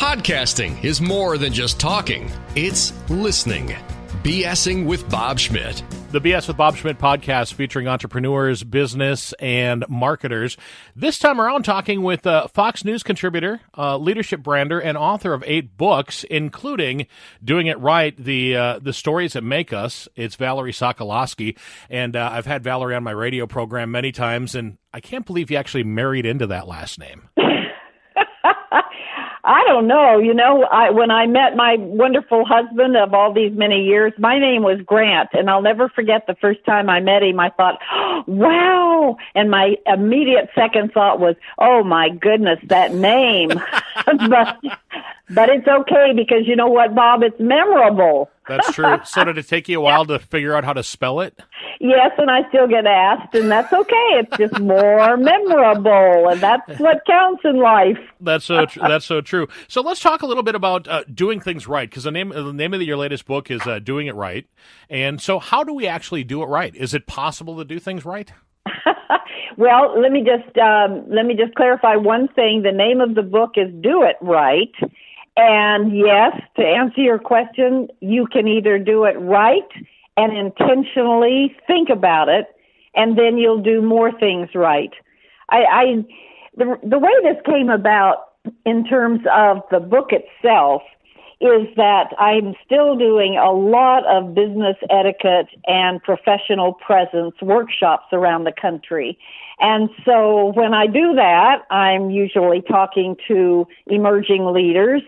Podcasting is more than just talking. It's listening. BSing with Bob Schmidt. The BS with Bob Schmidt podcast featuring entrepreneurs, business, and marketers. This time around, talking with Fox News contributor, leadership brander, and author of 8 books, including Doing It Right, the stories that make us. It's Valerie Sokolosky, and I've had Valerie on my radio program many times, and I can't believe you actually married into that last name. I don't know. You know, when I met my wonderful husband of all these many years, my name was Grant, and I'll never forget the first time I met him. I thought, oh, wow. And my immediate second thought was, oh, my goodness, that name. But it's okay because you know what, Bob? It's memorable. That's true. So did it take you a while to figure out how to spell it? Yes, and I still get asked, and that's okay. It's just more memorable, and that's what counts in life. That's so true. So let's talk a little bit about doing things right, because the name of your latest book is Doing It Right. And so how do we actually do it right? Is it possible to do things right? Well, let me just clarify one thing. The name of the book is Do It Right. And yes, to answer your question, you can either do it right and intentionally think about it, and then you'll do more things right. The way this came about in terms of the book itself is that I'm still doing a lot of business etiquette and professional presence workshops around the country. And so when I do that, I'm usually talking to emerging leaders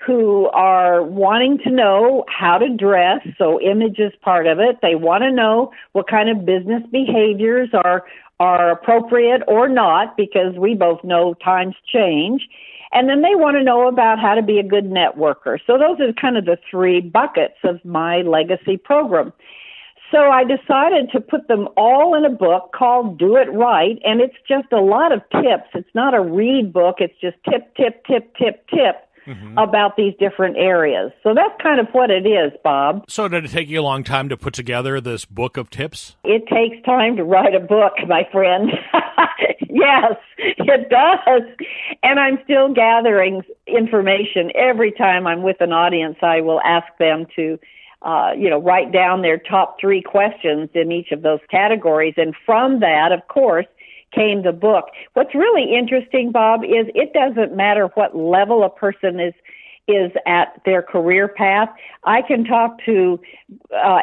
who are wanting to know how to dress, so image is part of it. They want to know what kind of business behaviors are appropriate or not, because we both know times change. And then they want to know about how to be a good networker. So those are kind of the 3 buckets of my legacy program. So I decided to put them all in a book called Do It Right, and it's just a lot of tips. It's not a read book. It's just tip about these different areas. So that's kind of what it is, Bob. So did it take you a long time to put together this book of tips? It takes time to write a book, my friend. Yes, it does. And I'm still gathering information. Every time I'm with an audience, I will ask them to write down their top 3 questions in each of those categories. And from that, of course, came the book. What's really interesting, Bob, is it doesn't matter what level a person is at their career path. I can talk to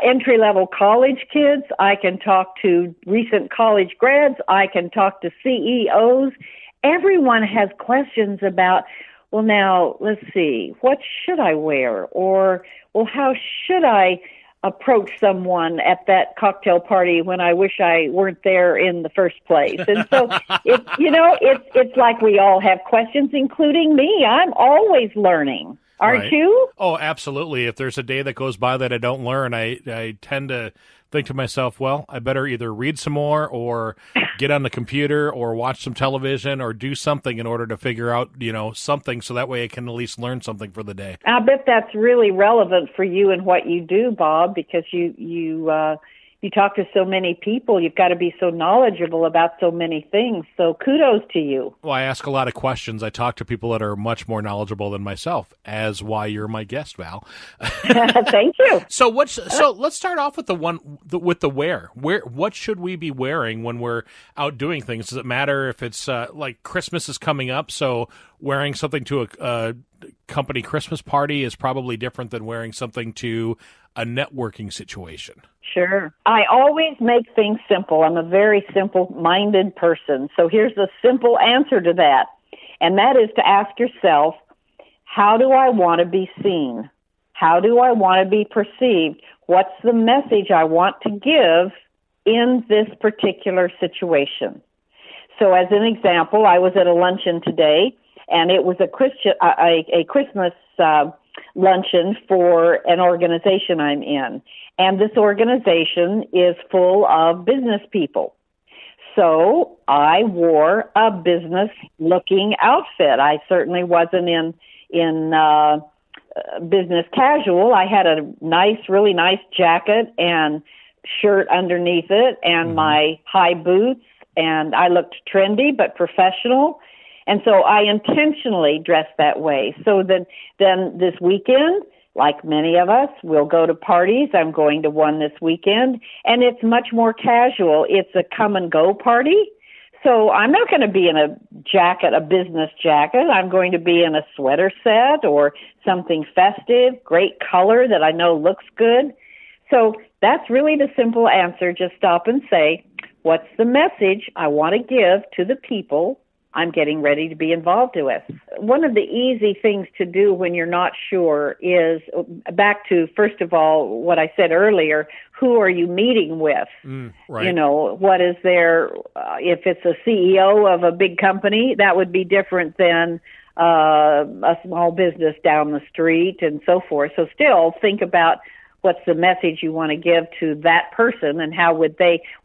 entry-level college kids. I can talk to recent college grads. I can talk to CEOs. Everyone has questions about, well, now, let's see, what should I wear? Or, well, how should I approach someone at that cocktail party when I wish I weren't there in the first place? And so it's like we all have questions, including me. I'm always learning. Aren't you? Oh, absolutely. If there's a day that goes by that I don't learn, I tend to think to myself, well, I better either read some more or get on the computer or watch some television or do something in order to figure out, something, so that way I can at least learn something for the day. I bet that's really relevant for you and what you do, Bob, because you talk to so many people. You've got to be so knowledgeable about so many things. So kudos to you. Well, I ask a lot of questions. I talk to people that are much more knowledgeable than myself, as why you're my guest, Val. Thank you. So let's start off with the wear. What should we be wearing when we're out doing things? Does it matter if it's like Christmas is coming up, so wearing something to a company Christmas party is probably different than wearing something to a networking situation? Sure. I always make things simple. I'm a very simple-minded person. So here's the simple answer to that, and that is to ask yourself, how do I want to be seen? How do I want to be perceived? What's the message I want to give in this particular situation? So as an example, I was at a luncheon today, and it was a Christmas luncheon for an organization I'm in. And this organization is full of business people. So I wore a business-looking outfit. I certainly wasn't in business casual. I had a really nice jacket and shirt underneath it and my high boots, and I looked trendy but professional. And so I intentionally dress that way. So then this weekend, like many of us, we'll go to parties. I'm going to one this weekend, and it's much more casual. It's a come and go party. So I'm not going to be in a jacket, a business jacket. I'm going to be in a sweater set or something festive, great color that I know looks good. So that's really the simple answer. Just stop and say, what's the message I want to give to the people I'm getting ready to be involved with? One of the easy things to do when you're not sure is back to, first of all, what I said earlier, who are you meeting with? Right. You know, what is their, if it's a CEO of a big company, that would be different than a small business down the street and so forth. So still think about what's the message you want to give to that person and how would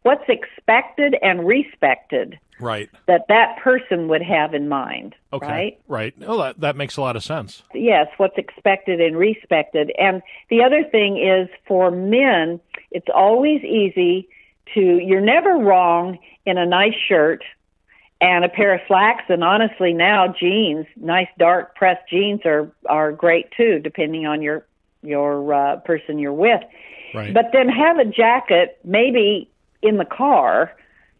what's expected and respected. Right. That person would have in mind. Okay. Right. Oh, that makes a lot of sense. Yes, what's expected and respected. And the other thing is for men, it's always easy you're never wrong in a nice shirt and a pair of slacks, and honestly now jeans, nice dark pressed jeans are great too, depending on your person you're with. Right. But then have a jacket maybe in the car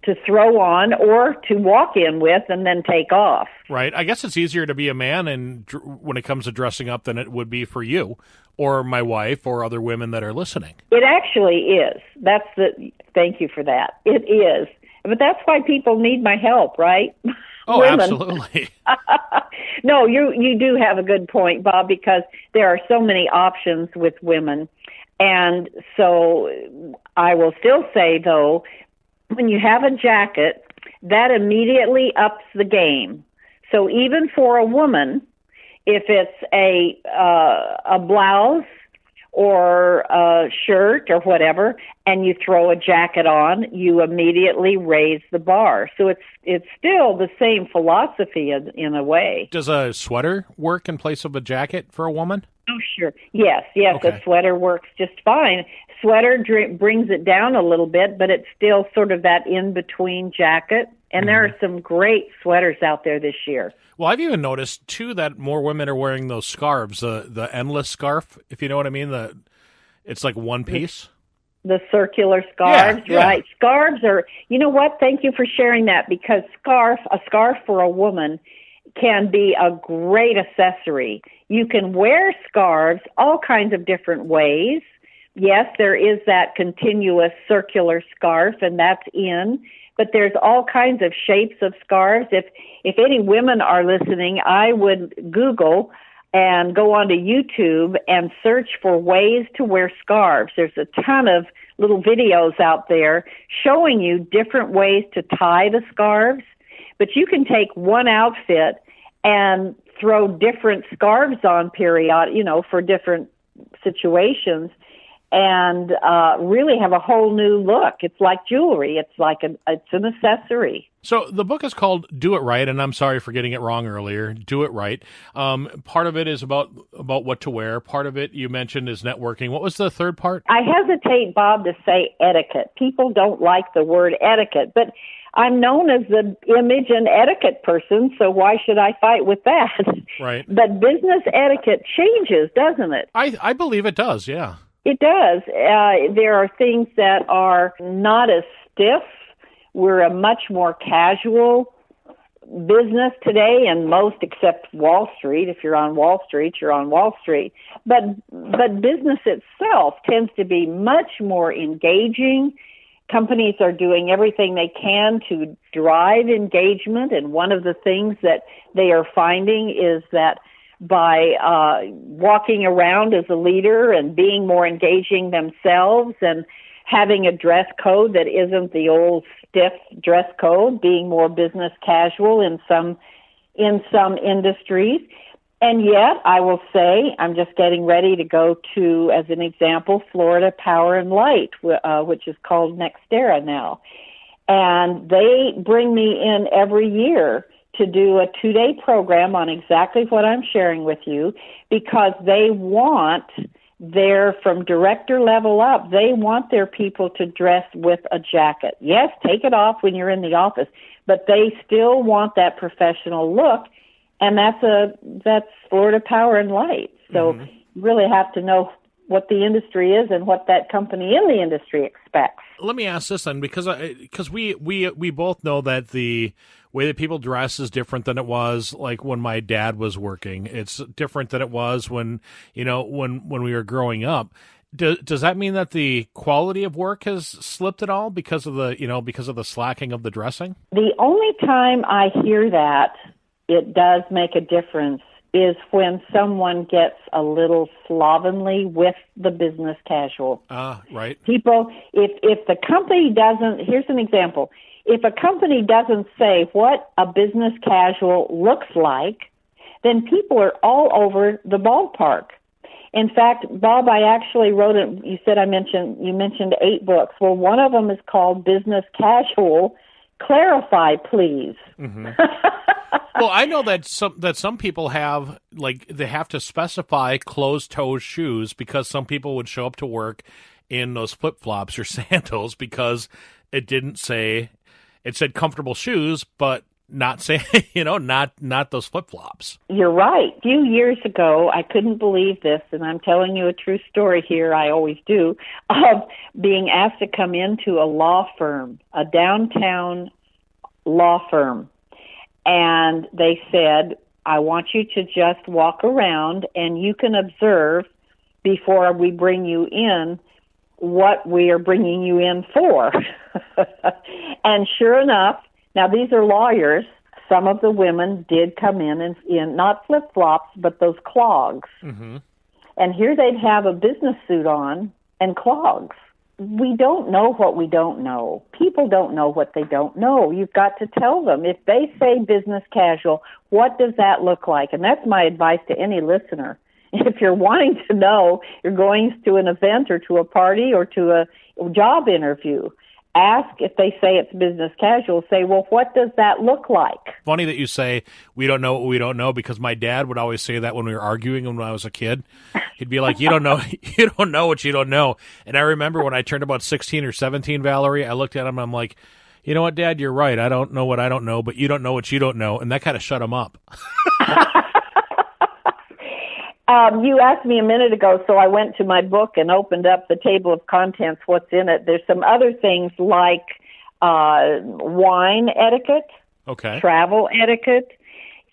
to throw on or to walk in with and then take off. Right. I guess it's easier to be a man and when it comes to dressing up than it would be for you or my wife or other women that are listening. It actually is. Thank you for that. It is. But that's why people need my help, right? Oh, absolutely. No, you do have a good point, Bob, because there are so many options with women. And so I will still say, though, when you have a jacket, that immediately ups the game. So even for a woman, if it's a blouse or a shirt or whatever, and you throw a jacket on, you immediately raise the bar. So it's still the same philosophy in a way. Does a sweater work in place of a jacket for a woman? Oh, sure. Yes, Okay. A sweater works just fine. Sweater brings it down a little bit, but it's still sort of that in-between jacket. And there are some great sweaters out there this year. Well, I've even noticed, too, that more women are wearing those scarves, the endless scarf, if you know what I mean. It's like one piece. The circular scarves, yeah. Right. Scarves are, you know what? Thank you for sharing that, because a scarf for a woman can be a great accessory. You can wear scarves all kinds of different ways. Yes, there is that continuous circular scarf, and that's in. But there's all kinds of shapes of scarves. If any women are listening, I would Google and go onto YouTube and search for ways to wear scarves. There's a ton of little videos out there showing you different ways to tie the scarves. But you can take one outfit and throw different scarves on for different situations, and really have a whole new look. It's like jewelry. It's an accessory. So the book is called Do It Right, and I'm sorry for getting it wrong earlier. Do It Right. Part of it is about what to wear. Part of it you mentioned is networking. What was the third part? I hesitate, Bob, to say etiquette. People don't like the word etiquette, but I'm known as the image and etiquette person, so why should I fight with that? Right. But business etiquette changes, doesn't it? I believe it does, yeah. It does. There are things that are not as stiff. We're a much more casual business today, and most except Wall Street. If you're on Wall Street, you're on Wall Street. But business itself tends to be much more engaging. Companies are doing everything they can to drive engagement, and one of the things that they are finding is that by walking around as a leader and being more engaging themselves and having a dress code that isn't the old stiff dress code, being more business casual in some industries. And yet, I will say, I'm just getting ready to go to, as an example, Florida Power and Light, which is called Nextera now. And they bring me in every year to do a 2-day program on exactly what I'm sharing with you, because they want they're from director level up. They want their people to dress with a jacket. Yes, take it off when you're in the office, but they still want that professional look, and that's Florida Power and Light. So you really have to know what the industry is and what that company in the industry expects. Let me ask this then, because we both know that the way that people dress is different than it was like when my dad was working. It's different than it was when we were growing up. Does that mean that the quality of work has slipped at all because of the slacking of the dressing? The only time I hear that it does make a difference is when someone gets a little slovenly with the business casual. Right. People, if the company doesn't, here's an example. If a company doesn't say what a business casual looks like, then people are all over the ballpark. In fact, Bob, I actually wrote it. You mentioned 8 books. Well, one of them is called Business Casual. Clarify, please. Mm-hmm. Well, I know that some people have, like, they have to specify closed-toe shoes because some people would show up to work in those flip-flops or sandals because it said comfortable shoes, but not say, not those flip-flops. You're right. A few years ago, I couldn't believe this, and I'm telling you a true story here, I always do, of being asked to come into a law firm, a downtown law firm. And they said, I want you to just walk around and you can observe before we bring you in what we are bringing you in for. And sure enough, now these are lawyers. Some of the women did come in not flip-flops, but those clogs. Mm-hmm. And here they'd have a business suit on and clogs. We don't know what we don't know. People don't know what they don't know. You've got to tell them. If they say business casual, what does that look like? And that's my advice to any listener. If you're wanting to know, you're going to an event or to a party or to a job interview, ask if they say it's business casual. Say, well, what does that look like? Funny that you say we don't know what we don't know, because my dad would always say that when we were arguing when I was a kid. He'd be like, you don't know what you don't know. And I remember when I turned about 16 or 17, Valerie, I looked at him and I'm like, you know what, Dad, you're right. I don't know what I don't know, but you don't know what you don't know. And that kind of shut him up. You asked me a minute ago, so I went to my book and opened up the table of contents, what's in it. There's some other things like wine etiquette, travel etiquette.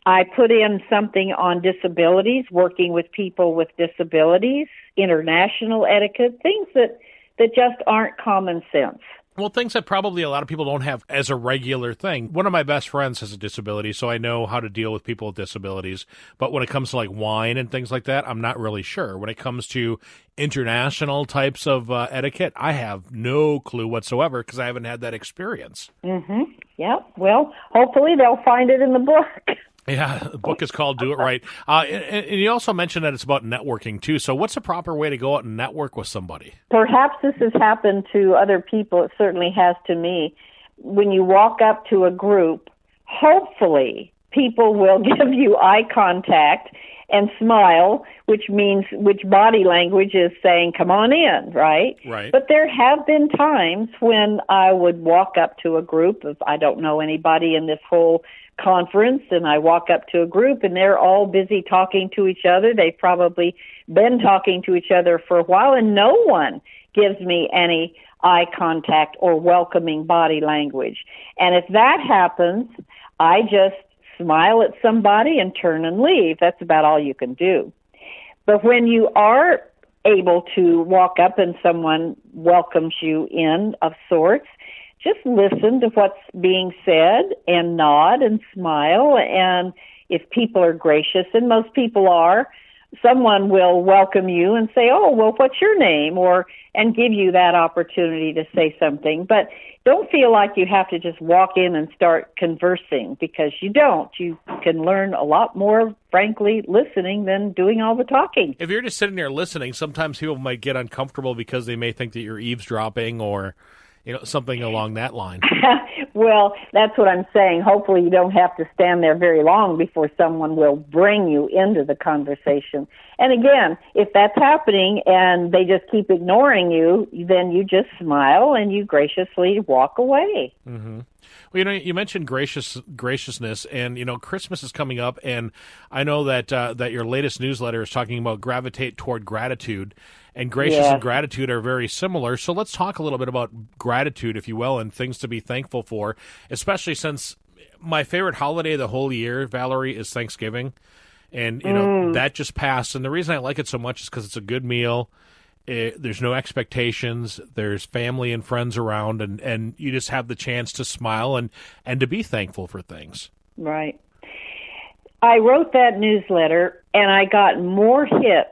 I put in something on disabilities, working with people with disabilities, international etiquette, things that just aren't common sense. Well, things that probably a lot of people don't have as a regular thing. One of my best friends has a disability, so I know how to deal with people with disabilities. But when it comes to like wine and things like that, I'm not really sure. When it comes to international types of etiquette, I have no clue whatsoever because I haven't had that experience. Mm-hmm. Yeah. Well, hopefully they'll find it in the book. Yeah, the book is called Do It Right. And you also mentioned that it's about networking, too. So what's the proper way to go out and network with somebody? Perhaps this has happened to other people. It certainly has to me. When you walk up to a group, hopefully people will give you eye contact and smile, which body language is saying, come on in, right? Right. But there have been times when I would walk up to a group of, I don't know anybody in this whole conference, and I walk up to a group and they're all busy talking to each other. They've probably been talking to each other for a while, and no one gives me any eye contact or welcoming body language. And if that happens, I just smile at somebody and turn and leave. That's about all you can do. But when you are able to walk up and someone welcomes you in of sorts, just listen to what's being said and nod and smile. And if people are gracious, and most people are, someone will welcome you and say, oh, well, what's your name? And give you that opportunity to say something. But don't feel like you have to just walk in and start conversing, because you don't. You can learn a lot more, frankly, listening than doing all the talking. If you're just sitting there listening, sometimes people might get uncomfortable because they may think that you're eavesdropping, or something along that line. Well, that's what I'm saying. Hopefully you don't have to stand there very long before someone will bring you into the conversation. And again, if that's happening and they just keep ignoring you, then you just smile and you graciously walk away. Mm-hmm. Well, you mentioned graciousness, and Christmas is coming up, and I know that that your latest newsletter is talking about gravitate toward gratitude, and gracious and gratitude are very similar. So let's talk a little bit about gratitude, if you will, and things to be thankful for, especially since my favorite holiday of the whole year, Valerie, is Thanksgiving, and that just passed. And the reason I like it so much is because it's a good meal. There's no expectations. There's family and friends around, and you just have the chance to smile and to be thankful for things. Right. I wrote that newsletter, and I got more hits.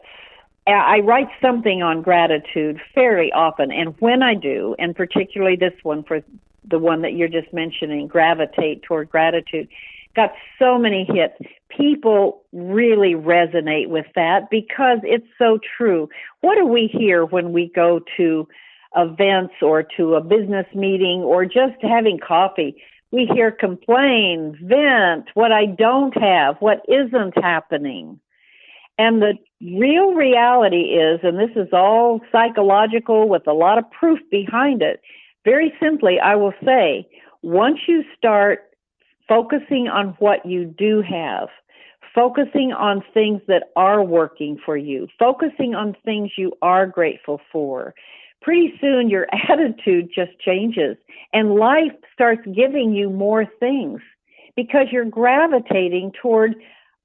I write something on gratitude fairly often, and when I do, and particularly this one, for the one that you're just mentioning, gravitate toward gratitude, got so many hits. People really resonate with that because it's so true. What do we hear when we go to events or to a business meeting or just having coffee? We hear complain, vent, what I don't have, what isn't happening. And the real reality is, and this is all psychological with a lot of proof behind it, very simply, I will say, once you start focusing on what you do have, focusing on things that are working for you, focusing on things you are grateful for, pretty soon your attitude just changes and life starts giving you more things because you're gravitating toward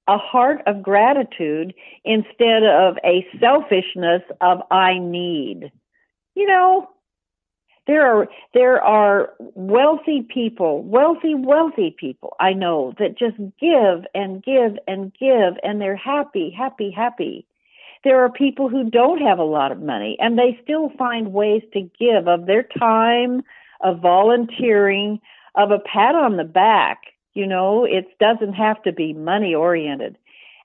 a heart of gratitude instead of a selfishness of I need. There are wealthy people I know that just give and give and give, and they're happy, happy, happy. There are people who don't have a lot of money, and they still find ways to give of their time, of volunteering, of a pat on the back. It doesn't have to be money-oriented.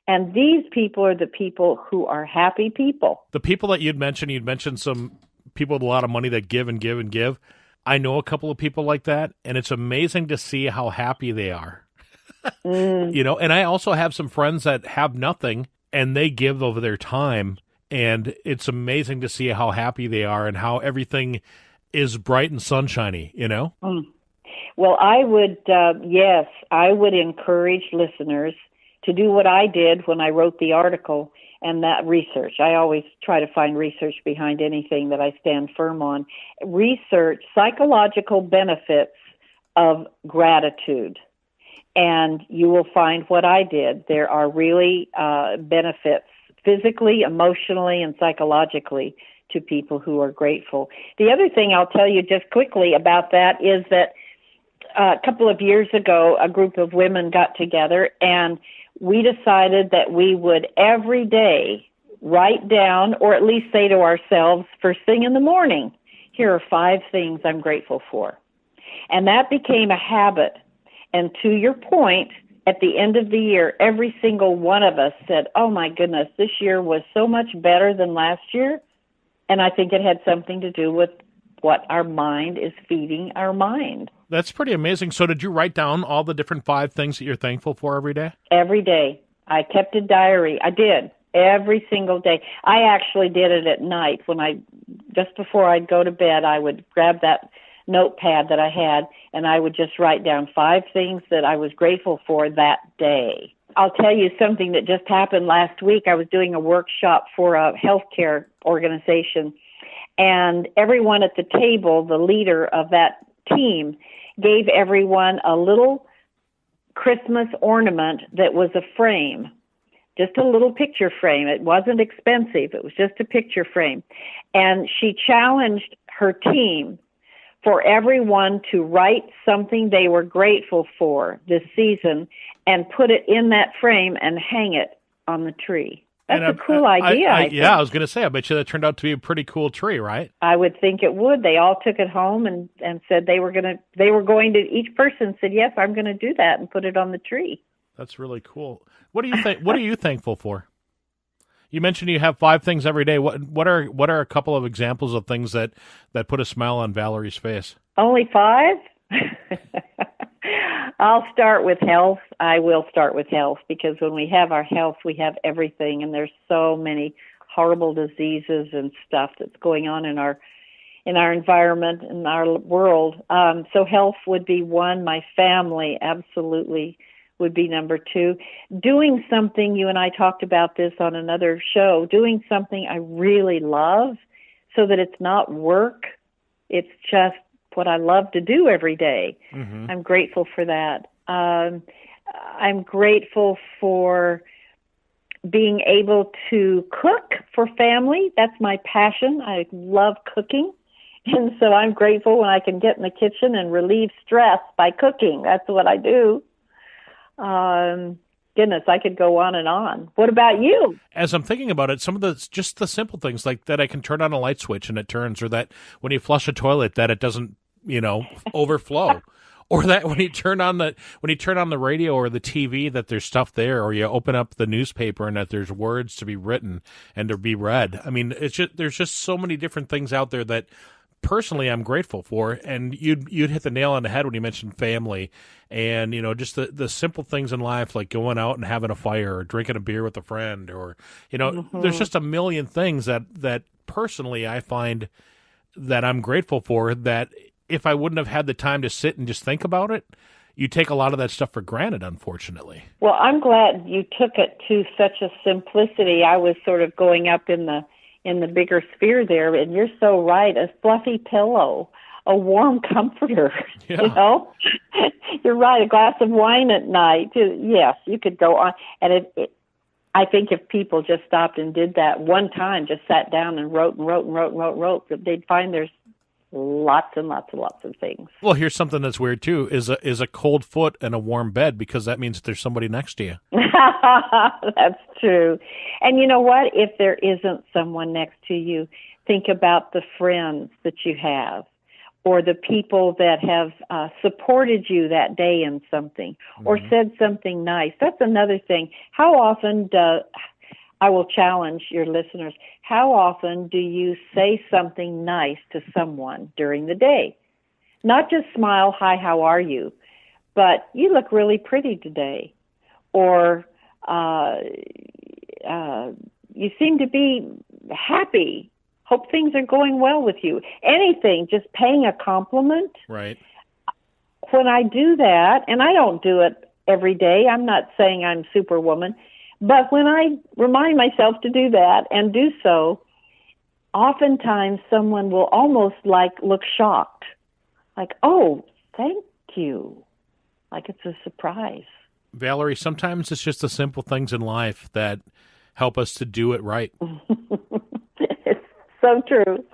And these people are the people who are happy people. The people that you'd mentioned some people with a lot of money that give and give and give. I know a couple of people like that, and it's amazing to see how happy they are. And I also have some friends that have nothing, and they give over their time, and it's amazing to see how happy they are and how everything is bright and sunshiny, Well, I would encourage listeners to do what I did when I wrote the article and that research. I always try to find research behind anything that I stand firm on. Research psychological benefits of gratitude, and you will find what I did. There are really benefits physically, emotionally, and psychologically to people who are grateful. The other thing I'll tell you just quickly about that is that a couple of years ago, a group of women got together and we decided that we would every day write down, or at least say to ourselves first thing in the morning, here are 5 things I'm grateful for. And that became a habit. And to your point, at the end of the year, every single one of us said, oh my goodness, this year was so much better than last year. And I think it had something to do with what our mind is feeding our mind. That's pretty amazing. So did you write down all the different 5 things that you're thankful for every day? Every day. I kept a diary. I did. Every single day. I actually did it at night. Just before I'd go to bed, I would grab that notepad that I had, and I would just write down 5 things that I was grateful for that day. I'll tell you something that just happened last week. I was doing a workshop for a healthcare organization, and everyone at the table, the leader of that team, gave everyone a little Christmas ornament that was a frame, just a little picture frame. It wasn't expensive. It was just a picture frame. And she challenged her team for everyone to write something they were grateful for this season and put it in that frame and hang it on the tree. That's a cool idea. I was going to say, I bet you that turned out to be a pretty cool tree, right? I would think it would. They all took it home and said they were going to, each person said, yes, I'm going to do that and put it on the tree. That's really cool. What do you think? What are you thankful for? You mentioned you have 5 things every day. What are a couple of examples of things that put a smile on Valerie's face? Only 5? I'll start with health. I will start with health, because when we have our health, we have everything, and there's so many horrible diseases and stuff that's going on in our environment, in our world. So health would be 1. My family absolutely would be number 2. Doing something, you and I talked about this on another show, doing something I really love so that it's not work. It's just what I love to do every day. Mm-hmm. I'm grateful for that. I'm grateful for being able to cook for family. That's my passion. I love cooking. And so I'm grateful when I can get in the kitchen and relieve stress by cooking. That's what I do. Goodness, I could go on and on. What about you? As I'm thinking about it, some of just the simple things like that I can turn on a light switch and it turns, or that when you flush a toilet that it doesn't, overflow. Or that when you turn on the radio or the TV that there's stuff there, or you open up the newspaper and that there's words to be written and to be read. I mean, there's just so many different things out there that personally I'm grateful for. And you'd hit the nail on the head when you mentioned family and, just the simple things in life, like going out and having a fire or drinking a beer with a friend, or, Mm-hmm. There's just a million things that personally I find that I'm grateful for, that if I wouldn't have had the time to sit and just think about it, you take a lot of that stuff for granted, unfortunately. Well, I'm glad you took it to such a simplicity. I was sort of going up in the bigger sphere there, and you're so right. A fluffy pillow, a warm comforter, Yeah. You're right, a glass of wine at night. Yes, you could go on. And I think if people just stopped and did that one time, just sat down and wrote, they'd find there's lots and lots and lots of things. Well, here's something that's weird too: is a cold foot and a warm bed, because that means that there's somebody next to you. That's true. And you know what? If there isn't someone next to you, think about the friends that you have, or the people that have supported you that day in something, or said something nice. That's another thing. How often I will challenge your listeners, how often do you say something nice to someone during the day? Not just smile, hi, how are you? But you look really pretty today. Or you seem to be happy. Hope things are going well with you. Anything, just paying a compliment. Right. When I do that, and I don't do it every day, I'm not saying I'm Superwoman, but when I remind myself to do that and do so, oftentimes someone will almost look shocked. Like, oh, thank you. Like it's a surprise. Valerie, sometimes it's just the simple things in life that help us to do it right. It's so true.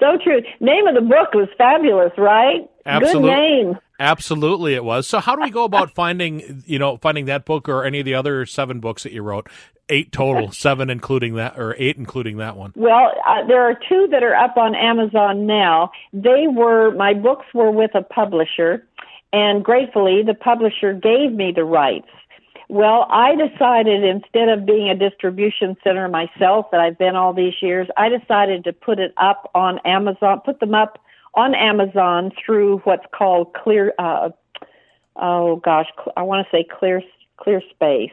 So true. Name of the book was fabulous, right? Absolutely. Good name. Absolutely it was. So how do we go about finding that book or any of the other 7 books that you wrote? 8 total, 7 including that, or 8 including that one. Well, there are 2 that are up on Amazon now. My books were with a publisher, and gratefully the publisher gave me the rights. Well, I decided, instead of being a distribution center myself that I've been all these years, I decided to put them up on Amazon through what's called Clear, I want to say Clear Space,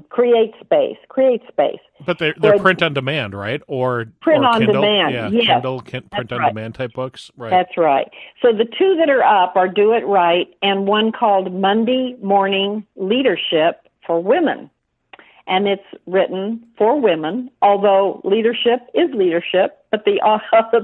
Create Space. But they're print on demand, right? Or print on Kindle? demand, yeah, yes. Kindle, print on demand type books, right? That's right. So the 2 that are up are Do It Right, and one called Monday Morning Leadership for Women. And it's written for women, although leadership is leadership, but the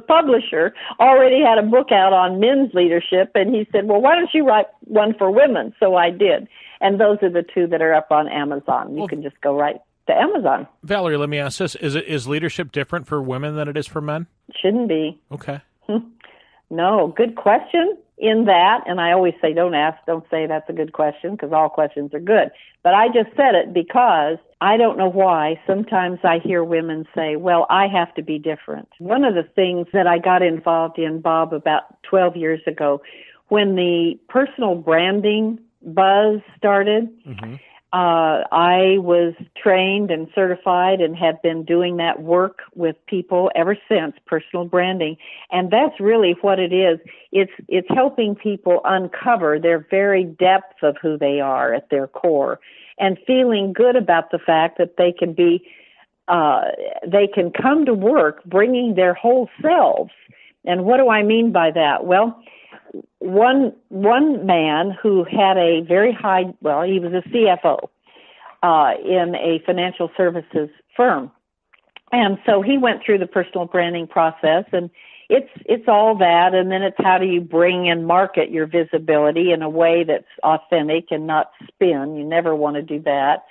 publisher already had a book out on men's leadership, and he said, well, why don't you write one for women? So I did. And those are the 2 that are up on Amazon. You can just go right to Amazon. Valerie, let me ask this. Is leadership different for women than it is for men? Shouldn't be. Okay. No, good question in that. And I always say, don't say that's a good question, because all questions are good. But I just said it because I don't know why. Sometimes I hear women say, well, I have to be different. One of the things that I got involved in, Bob, about 12 years ago, when the personal branding buzz started, I was trained and certified and have been doing that work with people ever since, personal branding. And that's really what it is. It's helping people uncover their very depth of who they are at their core and feeling good about the fact that they can come to work bringing their whole selves. And what do I mean by that? Well, one man who had a very high, he was a CFO in a financial services firm. And so he went through the personal branding process, and it's all that, and then it's how do you bring and market your visibility in a way that's authentic and not spin. You never want to do that.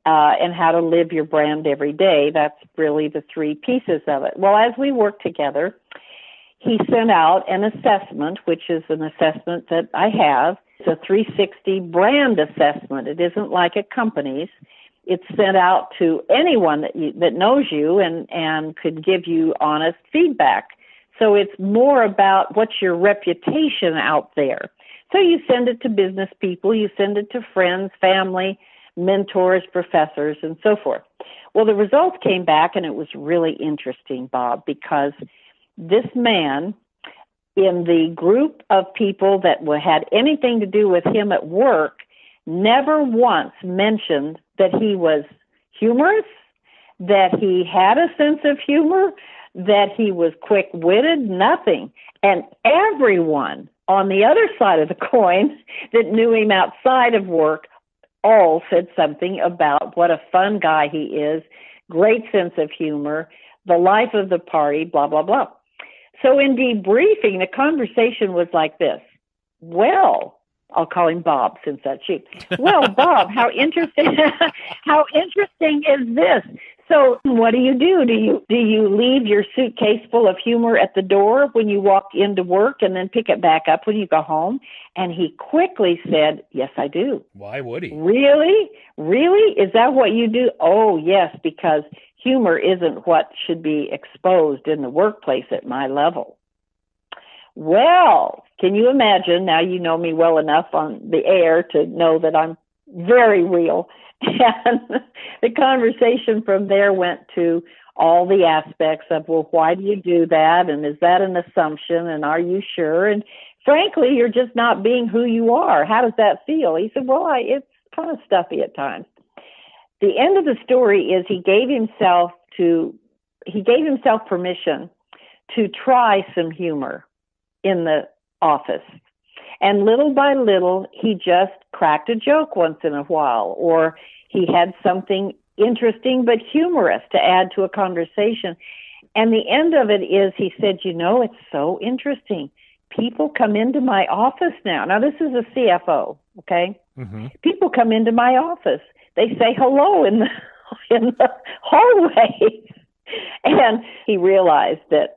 And how to live your brand every day. That's really the three pieces of it. Well, as we worked together, he sent out an assessment, which is an assessment that I have. It's a 360 brand assessment. It isn't like a company's. It's sent out to anyone that knows you and could give you honest feedback. So it's more about what's your reputation out there. So you send it to business people, you send it to friends, family, mentors, professors, and so forth. Well, the results came back, and it was really interesting, Bob, because this man, in the group of people that had anything to do with him at work, never once mentioned that he was humorous, that he had a sense of humor, that he was quick-witted, nothing. And everyone on the other side of the coin that knew him outside of work all said something about what a fun guy he is, great sense of humor, the life of the party, blah, blah, blah. So in debriefing, the conversation was like this. Well, I'll call him Bob since that's cheap. Well, Bob, how interesting is this? So what do? Do you leave your suitcase full of humor at the door when you walk into work and then pick it back up when you go home? And he quickly said, yes, I do. Why would he? Really? Really? Is that what you do? Oh, yes, because humor isn't what should be exposed in the workplace at my level. Well, can you imagine? Now you know me well enough on the air to know that I'm very real. And the conversation from there went to all the aspects of, well, why do you do that? And is that an assumption? And are you sure? And frankly, you're just not being who you are. How does that feel? He said, well, it's kind of stuffy at times. The end of the story is he gave himself permission to try some humor in the office. And little by little, he just cracked a joke once in a while, or he had something interesting but humorous to add to a conversation. And the end of it is he said, it's so interesting. People come into my office now. Now, this is a CFO, okay? Mm-hmm. People come into my office. They say hello in the hallway. And he realized that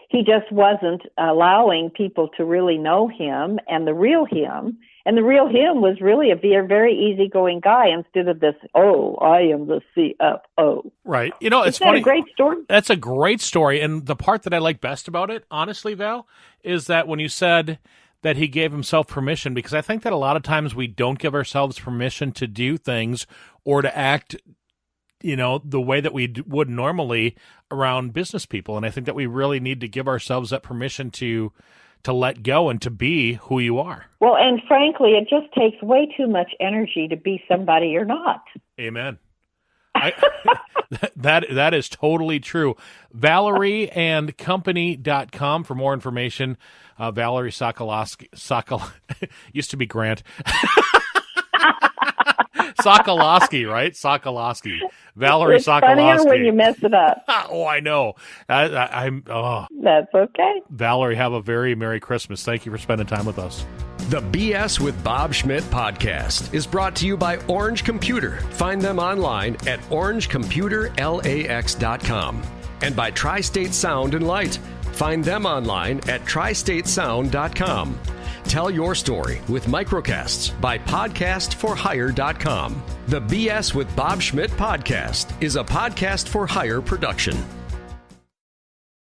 he just wasn't allowing people to really know him and the real him. And the real him was really a very easygoing guy instead of this, I am the CFO. Right. It's Isn't funny. That a great story? That's a great story. And the part that I like best about it, honestly, Val, is that when you said that he gave himself permission, because I think that a lot of times we don't give ourselves permission to do things or to act the way that we would normally around business people. And I think that we really need to give ourselves that permission to let go and to be who you are. Well, and frankly, it just takes way too much energy to be somebody you're not. Amen. That is totally true. ValerieandCompany.com for more information. Valerie Sokolosky, used to be Grant. Sokolosky, right? Sokolosky. Valerie it's Sokolosky. Funnier when you mess it up. Oh, I know. That's okay. Valerie, have a very Merry Christmas. Thank you for spending time with us. The BS with Bob Schmidt podcast is brought to you by Orange Computer. Find them online at orangecomputerlax.com. And by Tri-State Sound and Light. Find them online at tristatesound.com. Tell your story with microcasts by podcastforhire.com. The BS with Bob Schmidt podcast is a Podcast for Hire production.